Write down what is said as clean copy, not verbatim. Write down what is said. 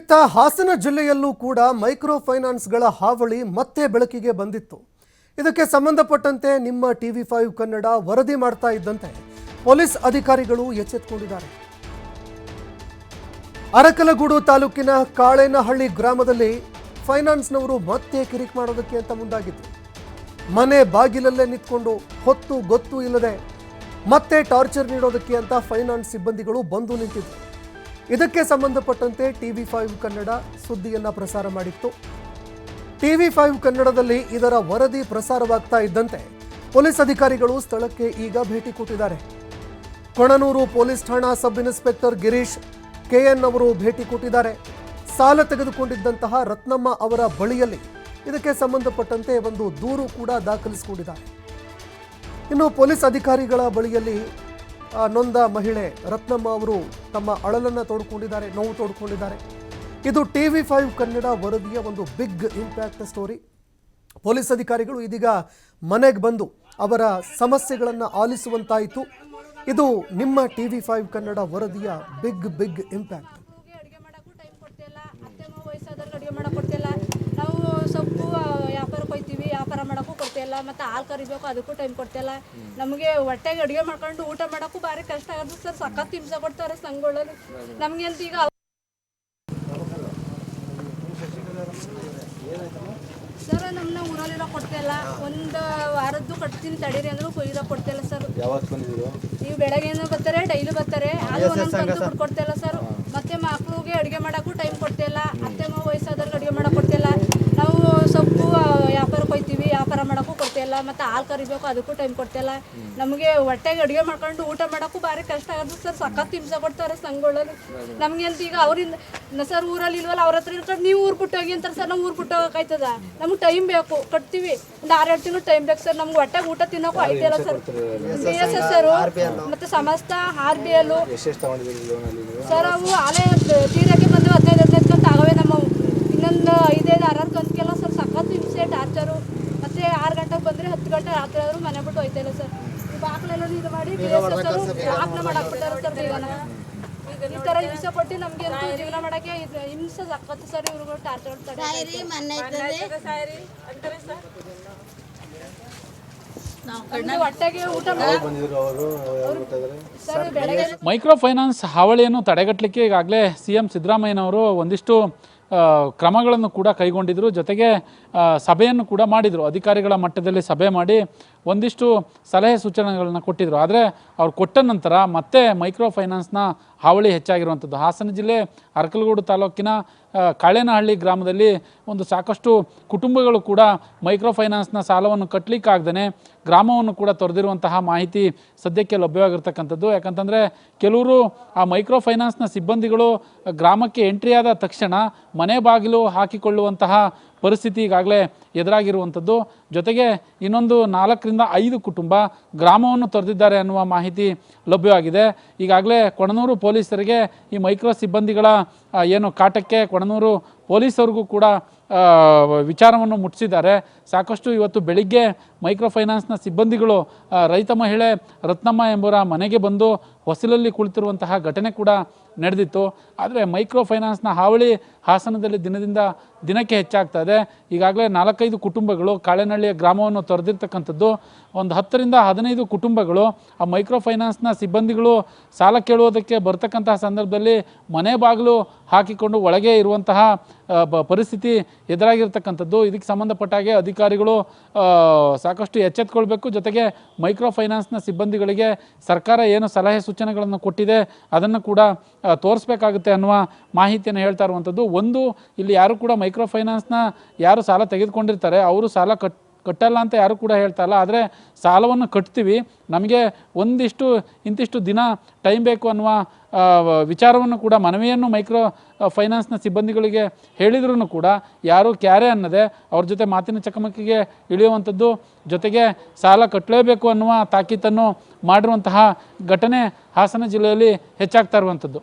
ಇತ್ತ ಹಾಸನ ಜಿಲ್ಲೆಯಲ್ಲೂ ಕೂಡ ಮೈಕ್ರೋ ಫೈನಾನ್ಸ್ಗಳ ಹಾವಳಿ ಮತ್ತೆ ಬೆಳಕಿಗೆ ಬಂದಿತ್ತು. ಇದಕ್ಕೆ ಸಂಬಂಧಪಟ್ಟಂತೆ ನಿಮ್ಮ TV5 ಕನ್ನಡ ವರದಿ ಮಾಡ್ತಾ ಇದ್ದಂತೆ ಪೊಲೀಸ್ ಅಧಿಕಾರಿಗಳು ಎಚ್ಚೆತ್ತುಕೊಂಡಿದ್ದಾರೆ. ಅರಕಲಗೂಡು ತಾಲೂಕಿನ ಕಾಳೇನಹಳ್ಳಿ ಗ್ರಾಮದಲ್ಲಿ ಫೈನಾನ್ಸ್ನವರು ಮತ್ತೆ ಕಿರಿಕ್ ಮಾಡೋದಕ್ಕೆ ಅಂತ ಮುಂದಾಗಿದ್ರು. ಮನೆ ಬಾಗಿಲಲ್ಲೇ ನಿಂತ್ಕೊಂಡು ಹೊತ್ತು ಗೊತ್ತು ಇಲ್ಲದೆ ಮತ್ತೆ ಟಾರ್ಚರ್ ನೀಡೋದಕ್ಕೆ ಅಂತ ಫೈನಾನ್ಸ್ ಸಿಬ್ಬಂದಿಗಳು ಬಂದು ನಿಂತಿದ್ರು. ಇದಕ್ಕೆ ಸಂಬಂಧಪಟ್ಟಂತೆ TV5 ಕನ್ನಡ ಸುದ್ದಿಯನ್ನು ಪ್ರಸಾರ ಮಾಡಿತ್ತು. TV5 ಕನ್ನಡದಲ್ಲಿ ಇದರ ವರದಿ ಪ್ರಸಾರವಾಗ್ತಾ ಇದ್ದಂತೆ ಪೊಲೀಸ್ ಅಧಿಕಾರಿಗಳು ಸ್ಥಳಕ್ಕೆ ಈಗ ಭೇಟಿ ಕೊಟ್ಟಿದ್ದಾರೆ. ಕೊಣನೂರು ಪೊಲೀಸ್ ಠಾಣಾ ಸಬ್ ಇನ್ಸ್ಪೆಕ್ಟರ್ ಗಿರೀಶ್ KN ಅವರು ಭೇಟಿ ಕೊಟ್ಟಿದ್ದಾರೆ. ಸಾಲ ತೆಗೆದುಕೊಂಡಿದ್ದಂತಹ ರತ್ನಮ್ಮ ಅವರ ಬಳಿಯಲ್ಲಿ ಇದಕ್ಕೆ ಸಂಬಂಧಪಟ್ಟಂತೆ ಒಂದು ದೂರು ಕೂಡ ದಾಖಲಿಸಿಕೊಂಡಿದ್ದಾರೆ. ಇನ್ನು ಪೊಲೀಸ್ ಅಧಿಕಾರಿಗಳ ಬಳಿಯಲ್ಲಿ ನೊಂದ ಮಹಿಳೆ ರತ್ನಮ್ಮ ಅವರು ತಮ್ಮ ಅಳಲನ್ನು ತೋಡ್ಕೊಂಡಿದ್ದಾರೆ, ನೋವು ತೋಡ್ಕೊಂಡಿದ್ದಾರೆ. ಇದು TV5 ಕನ್ನಡ ವರದಿಯ ಒಂದು ಬಿಗ್ ಇಂಪ್ಯಾಕ್ಟ್ ಸ್ಟೋರಿ. ಪೊಲೀಸ್ ಅಧಿಕಾರಿಗಳು ಇದೀಗ ಮನೆಗೆ ಬಂದು ಅವರ ಸಮಸ್ಯೆಗಳನ್ನು ಆಲಿಸುವಂತಾಯಿತು. ಇದು ನಿಮ್ಮ TV5 ಕನ್ನಡ ವರದಿಯ ಬಿಗ್ ಇಂಪ್ಯಾಕ್ಟ್. ನಾವು ಸೊಪ್ಪು ವ್ಯಾಪಾರಕ್ಕೆ ಹೋಗ್ತೀವಿ, ವ್ಯಾಪಾರ ಮಾಡೋಕ್ಕೂ ಕೊಡ್ತಿಲ್ಲ, ಮತ್ತು ಹಾಲು ಕರಿಬೇಕು ಅದಕ್ಕೂ ಟೈಮ್ ಕೊಡ್ತಿಲ್ಲ. ನಮಗೆ ಹೊಟ್ಟೆಗೆ ಅಡುಗೆ ಮಾಡ್ಕೊಂಡು ಊಟ ಮಾಡೋಕ್ಕೂ ಭಾರಿ ಕಷ್ಟ ಆಗೋದು ಸರ್. ಸಖತ್ ಹಿಂಸೆ ಕೊಡ್ತಾರೆ ಸಂಘಗಳಲ್ಲಿ ನಮಗೆ ಅಂತ. ಈಗ ಸರ್ ನಮ್ಮನ್ನ ಊರಲ್ಲಿರೋ ಕೊಡ್ತಿಲ್ಲ, ಒಂದು ವಾರದ್ದು ಕಟ್ತೀನಿ ತಡೀರಿ ಅಂದ್ರೂ ಕೊಯ್ದ ಕೊಡ್ತಿಲ್ಲ ಸರ್. ನೀವು ಬೆಳಗ್ಗೆನೂ ಬರ್ತಾರೆ, ಡೈಲಿ ಬರ್ತಾರೆ, ಅದು ಒಂದೊಂದು ಬಂದು ಕೊಡ್ತಿಲ್ಲ ಸರ್. ಮತ್ತೆ ಮಕ್ಕಳಿಗೆ ಅಡುಗೆ ಮಾಡೋಕ್ಕೂ ಟೈಮ್ ಕೊಡ್ತಿಲ್ಲ, ಅತ್ತೆ ಮಾವ ವಯಸ್ಸಾದವ್ರಿಗೆ ಅಡುಗೆ ಮಾಡೋಕೆ ಕೊಡ್ತಿಲ್ಲ. ನಾವು ಸೊಪ್ಪು ವ್ಯಾಪಾರಕ್ಕೆ ಹೋಗ್ತೀವಿ, ವ್ಯಾಪಾರ ಮಾಡೋಕ್ಕೂ ಕೊಡ್ತಿಲ್ಲ, ಮತ್ತು ಹಾಲು ಕರಿಬೇಕು ಅದಕ್ಕೂ ಟೈಮ್ ಕೊಡ್ತಿಲ್ಲ. ನಮಗೆ ಹೊಟ್ಟೆಗೆ ಅಡುಗೆ ಮಾಡ್ಕೊಂಡು ಊಟ ಮಾಡೋಕ್ಕೂ ಭಾರಿ ಕಷ್ಟ ಆಗೋದು ಸರ್. ಸಖತ್ ಹಿಂಸೆ ಕೊಡ್ತಾರೆ ಸಂಘಗಳಲ್ಲಿ ನಮಗೆ ಅಂತ. ಈಗ ಅವರಿಂದ ಸರ್ ಊರಲ್ಲಿ ಇಲ್ವಲ್ಲ, ಅವ್ರ ಹತ್ರ ಇರ್ಕೊಂಡು ನೀವು ಊರು ಬಿಟ್ಟು ಹೋಗಿ ಅಂತಾರೆ ಸರ್. ನಾವು ಊರು ಬಿಟ್ಟು ಹೋಗೋಕ್ಕಾಯ್ತದ? ನಮ್ಗೆ ಟೈಮ್ ಬೇಕು, ಕಟ್ತೀವಿ, ಒಂದು 6-7 ತಿಂಗಳು ಟೈಮ್ ಬೇಕು ಸರ್. ನಮ್ಗೆ ಹೊಟ್ಟೆಗೆ ಊಟ ತಿನ್ನೋಕ್ಕೂ ಆಯ್ತಿಲ್ಲ ಸರ್. BSSR ಮತ್ತು ಸಮಸ್ತ RBL ಸರ್ ಅವು ಆಲೇ ತೀರಕ್ಕೆ ಬಂದು 15 ಕಂತು ಆಗವೆ ನಮ್ಮವು. ಇನ್ನೊಂದು 5-6 ಕಂತಿಗೆಲ್ಲ ಸರ್ ಸಖತ್ ಹಿಂಸೆ ಟಾರ್ಚರು. ಮತ್ತು 6 ಗಂಟೆಗೆ ಬಂದರೆ 10 ಗಂಟೆ ರಾತ್ರಿ ಆದರೂ ಮನೆ ಬಿಟ್ಟು ಹೋಯ್ತಿಲ್ಲ ಸರ್. ಈ ಬಾಕ್ಲೆಲ್ಲ ಇದು ಮಾಡಿ BSSR ಬಾಕ್ಲ ಮಾಡಾಕ್ಬಿಟ್ಟಾರೆ ಸರ್. ಜೀವನ ಈ ಥರ ಹಿಂಸೆ ಕೊಟ್ಟು ನಮಗೆ ಜೀವನ ಮಾಡೋಕ್ಕೆ ಹಿಂಸೆ ಸಖತ್ತು ಸರ್. ಇವ್ರುಗಳು ಟಾರ್ಚರ್ ಹೊಟ್ಟೆಗೆ ಊಟ ಮೈಕ್ರೋ ಫೈನಾನ್ಸ್ ಹಾವಳಿಯನ್ನು ತಡೆಗಟ್ಟಲಿಕ್ಕೆ ಈಗಾಗಲೇ CM ಸಿದ್ದರಾಮಯ್ಯನವರು ಒಂದಿಷ್ಟು ಕ್ರಮಗಳನ್ನು ಕೂಡ ಕೈಗೊಂಡಿದ್ದರು. ಜೊತೆಗೆ ಸಭೆಯನ್ನು ಕೂಡ ಮಾಡಿದರು. ಅಧಿಕಾರಿಗಳ ಮಟ್ಟದಲ್ಲಿ ಸಭೆ ಮಾಡಿ ಒಂದಿಷ್ಟು ಸಲಹೆ ಸೂಚನೆಗಳನ್ನು ಕೊಟ್ಟಿದ್ದರು. ಆದರೆ ಅವ್ರು ಕೊಟ್ಟ ನಂತರ ಮತ್ತೆ ಮೈಕ್ರೋ ಫೈನಾನ್ಸ್ನ ಹಾವಳಿ ಹೆಚ್ಚಾಗಿರುವಂಥದ್ದು. ಹಾಸನ ಜಿಲ್ಲೆ ಅರಕಲಗೂಡು ತಾಲೂಕಿನ ಕಾಳೇನಹಳ್ಳಿ ಗ್ರಾಮದಲ್ಲಿ ಒಂದು ಸಾಕಷ್ಟು ಕುಟುಂಬಗಳು ಕೂಡ ಮೈಕ್ರೋ ಫೈನಾನ್ಸ್ನ ಸಾಲವನ್ನು ಕಟ್ಟಲಿಕ್ಕಾಗ್ದೇ ಗ್ರಾಮವನ್ನು ಕೂಡ ತೊರೆದಿರುವಂತಹ ಮಾಹಿತಿ ಸದ್ಯಕ್ಕೆ ಲಭ್ಯವಾಗಿರ್ತಕ್ಕಂಥದ್ದು. ಯಾಕಂತಂದರೆ ಕೆಲವರು ಆ ಮೈಕ್ರೋ ಫೈನಾನ್ಸ್ನ ಸಿಬ್ಬಂದಿಗಳು ಗ್ರಾಮಕ್ಕೆ ಎಂಟ್ರಿ ಆದ ತಕ್ಷಣ ಮನೆ ಬಾಗಿಲು ಹಾಕಿಕೊಳ್ಳುವಂತಹ ಪರಿಸ್ಥಿತಿ ಈಗಾಗಲೇ ಎದುರಾಗಿರುವಂಥದ್ದು. ಜೊತೆಗೆ ಇನ್ನೊಂದು 4-5 ಕುಟುಂಬ ಗ್ರಾಮವನ್ನು ತೊರೆದಿದ್ದಾರೆ ಅನ್ನುವ ಮಾಹಿತಿ ಲಭ್ಯವಾಗಿದೆ. ಈಗಾಗಲೇ ಕೊಣನೂರು ಪೊಲೀಸರಿಗೆ ಈ ಮೈಕ್ರೋ ಸಿಬ್ಬಂದಿಗಳ ಏನು ಕಾಟಕ್ಕೆ ಕೊಣನೂರು ಪೊಲೀಸರಿಗೂ ಕೂಡ ವಿಚಾರವನ್ನು ಮುಟ್ಟಿಸಿದ್ದಾರೆ. ಸಾಕಷ್ಟು ಇವತ್ತು ಬೆಳಿಗ್ಗೆ ಮೈಕ್ರೋ ಫೈನಾನ್ಸ್ನ ಸಿಬ್ಬಂದಿಗಳು ರೈತ ಮಹಿಳೆ ರತ್ನಮ್ಮ ಎಂಬುವರ ಮನೆಗೆ ಬಂದು ಹೊಸಲಲ್ಲಿ ಕುಳಿತಿರುವಂತಹ ಘಟನೆ ಕೂಡ ನಡೆದಿತ್ತು. ಆದರೆ ಮೈಕ್ರೋ ಫೈನಾನ್ಸ್ನ ಹಾವಳಿ ಹಾಸನದಲ್ಲಿ ದಿನದಿಂದ ದಿನಕ್ಕೆ ಹೆಚ್ಚಾಗ್ತಾ ಇದೆ. ಈಗಾಗಲೇ 4-5 ಕುಟುಂಬಗಳು ಕಾಳೇನಹಳ್ಳಿಯ ಗ್ರಾಮವನ್ನು ತೊರೆದಿರ್ತಕ್ಕಂಥದ್ದು. ಒಂದು 10-15 ಕುಟುಂಬಗಳು ಆ ಮೈಕ್ರೋ ಫೈನಾನ್ಸ್ನ ಸಿಬ್ಬಂದಿಗಳು ಸಾಲ ಕೇಳುವುದಕ್ಕೆ ಬರ್ತಕ್ಕಂತಹ ಸಂದರ್ಭದಲ್ಲಿ ಮನೆ ಬಾಗಿಲು ಹಾಕಿಕೊಂಡು ಒಳಗೆ ಇರುವಂತಹ ಪರಿಸ್ಥಿತಿ ಎದುರಾಗಿರ್ತಕ್ಕಂಥದ್ದು. ಇದಕ್ಕೆ ಸಂಬಂಧಪಟ್ಟ ಹಾಗೆ ಅಧಿಕಾರಿಗಳು ಸಾಕಷ್ಟು ಎಚ್ಚೆತ್ತುಕೊಳ್ಬೇಕು. ಜೊತೆಗೆ ಮೈಕ್ರೋ ಫೈನಾನ್ಸ್ನ ಸಿಬ್ಬಂದಿಗಳಿಗೆ ಸರ್ಕಾರ ಏನು ಸಲಹೆ ಸೂಚನೆಗಳನ್ನು ಕೊಟ್ಟಿದೆ ಅದನ್ನು ಕೂಡ ತೋರಿಸ್ಬೇಕಾಗುತ್ತೆ ಅನ್ನುವ ಮಾಹಿತಿಯನ್ನು ಹೇಳ್ತಾ ಇರುವಂಥದ್ದು. ಒಂದು, ಇಲ್ಲಿ ಯಾರು ಕೂಡ ಮೈಕ್ರೋ ಫೈನಾನ್ಸ್ನ ಯಾರು ಸಾಲ ತೆಗೆದುಕೊಂಡಿರ್ತಾರೆ ಅವರು ಸಾಲ ಕಟ್ಟಲ್ಲ ಅಂತ ಯಾರು ಕೂಡ ಹೇಳ್ತಾ ಇಲ್ಲ. ಆದರೆ ಸಾಲವನ್ನು ಕಟ್ತೀವಿ, ನಮಗೆ ಇಂತಿಷ್ಟು ದಿನ ಟೈಮ್ ಬೇಕು ಅನ್ನುವ ವಿಚಾರವನ್ನು ಕೂಡ ಮನವಿಯನ್ನು ಮೈಕ್ರೋ ಫೈನಾನ್ಸ್ನ ಸಿಬ್ಬಂದಿಗಳಿಗೆ ಹೇಳಿದ್ರೂ ಕೂಡ ಯಾರು ಕ್ಯಾರೆ ಅನ್ನದೆ ಅವ್ರ ಜೊತೆ ಮಾತಿನ ಚಕಮಕಿಗೆ ಇಳಿಯುವಂಥದ್ದು. ಜೊತೆಗೆ ಸಾಲ ಕಟ್ಟಲೇಬೇಕು ಅನ್ನುವ ತಾಕೀತನ್ನು ಮಾಡಿರುವಂತಹ ಘಟನೆ ಹಾಸನ ಜಿಲ್ಲೆಯಲ್ಲಿ ಹೆಚ್ಚಾಗ್ತಾ ಇರುವಂಥದ್ದು.